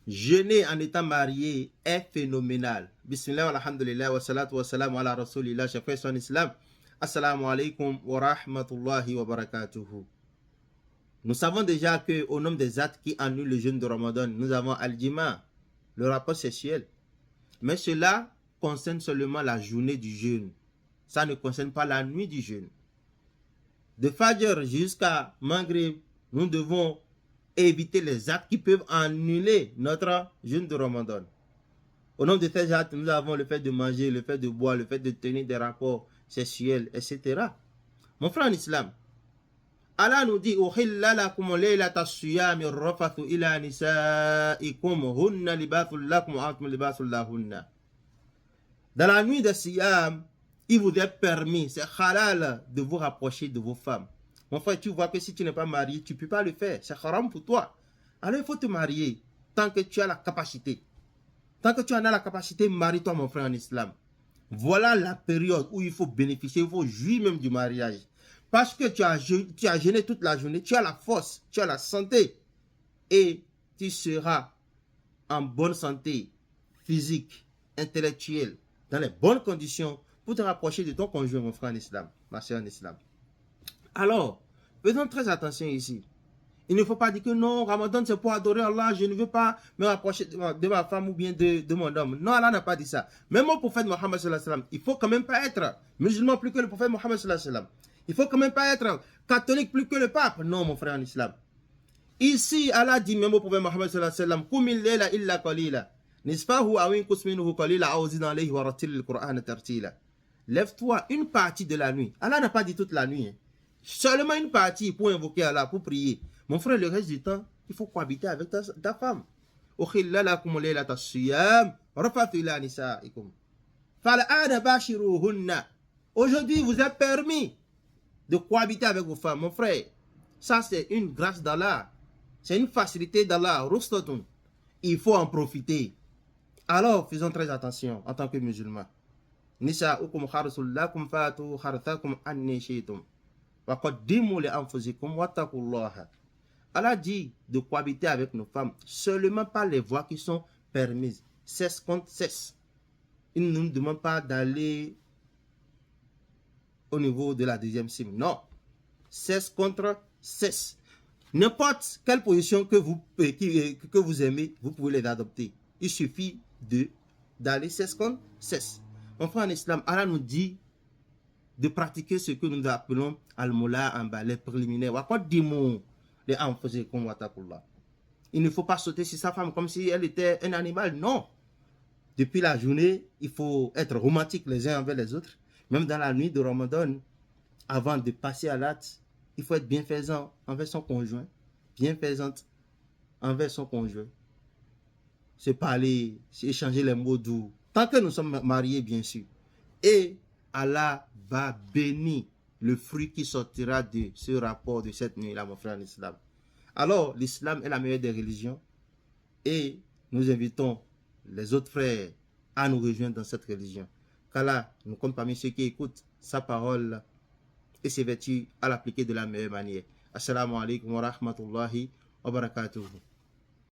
jeûner en étant marié est phénoménal. Bismillah, alhamdulillah, wa salatu wa salam ala rasulillah, chers frères en islam. Assalamu alaikum wa rahmatullahi wa barakatuhu. Nous savons déjà qu'au nombre des actes qui annulent le jeûne de Ramadan, nous avons al-jima, le rapport sexuel. Mais cela concerne seulement la journée du jeûne. Ça ne concerne pas la nuit du jeûne. De Fajr jusqu'à Maghrib, nous devons éviter les actes qui peuvent annuler notre jeûne de Ramadan. Au nombre de ces actes, nous avons le fait de manger, le fait de boire, le fait de tenir des rapports sexuels, etc. Mon frère en islam, Allah nous dit Uhilla lakum laylata as-siyami ar-rafathu ila nisaikum hunna libasul lakum wa antum libasul lahunna. Dans la nuit de Siyam, il vous est permis, c'est halal de vous rapprocher de vos femmes. Mon frère, tu vois que si tu n'es pas marié, tu ne peux pas le faire. C'est haram pour toi. Alors il faut te marier tant que tu as la capacité. Tant que tu en as la capacité, marie-toi, mon frère en islam. Voilà la période où il faut bénéficier, il faut jouir même du mariage. Parce que tu as jeûné toute la journée, tu as la force, tu as la santé. Et tu seras en bonne santé physique, intellectuelle, dans les bonnes conditions pour te rapprocher de ton conjoint, mon frère en islam, ma soeur en islam. Alors, faisons très attention ici. Il ne faut pas dire que non, Ramadan c'est pour adorer Allah, je ne veux pas me rapprocher de ma femme ou bien de mon homme. Non, Allah n'a pas dit ça. Même au prophète Mohammed sallallahu alayhi wa sallam, il faut quand même pas être musulman plus que le prophète Mohammed sallallahu alayhi wa sallam. Il faut quand même pas être catholique plus que le pape. Non, mon frère en islam. Ici, Allah dit même au prophète Mohammed sallallahu alayhi wa sallam, Kumil layla illa qalila. Nisfahu awin kusminuhu qalila awzin alayhi wa ratil al-Qur'an tartila. Lève-toi une partie de la nuit. Allah n'a pas dit toute la nuit. Hein. Seulement une partie pour invoquer Allah, pour prier. Mon frère, le reste du temps, il faut cohabiter avec ta femme. Aujourd'hui, vous êtes permis de cohabiter avec vos femmes. Mon frère, ça c'est une grâce d'Allah. C'est une facilité d'Allah. Il faut en profiter. Alors, faisons très attention en tant que musulmans. Nisa'ukum kharsul lakum fatu kharthakum anni shi'tum. Wa qaddimu li anfusikum wattaqullaha. Allah dit de cohabiter avec nos femmes seulement par les voies qui sont permises. 16 contre 16. Il ne nous demande pas d'aller au niveau de la deuxième cime. Non. 16 contre 16. N'importe quelle position que vous aimez, vous pouvez les adopter. Il suffit d'aller 16 contre 16. Mon frère en islam, Allah nous dit de pratiquer ce que nous appelons al-mula en bas, les préliminaires. Il ne faut pas sauter sur sa femme comme si elle était un animal. Non. Depuis la journée, il faut être romantique les uns envers les autres. Même dans la nuit de Ramadan, avant de passer à l'acte, il faut être bienfaisant envers son conjoint. Bienfaisante envers son conjoint. Se parler, échanger les mots doux. Tant que nous sommes mariés, bien sûr. Et Allah va bénir le fruit qui sortira de ce rapport de cette nuit-là, mon frère en islam. Alors, l'islam est la meilleure des religions. Et nous invitons les autres frères à nous rejoindre dans cette religion. Qu'Allah nous compte parmi ceux qui écoutent sa parole et ses vertus à l'appliquer de la meilleure manière. Assalamu alaikum wa rahmatullahi wa barakatuhu.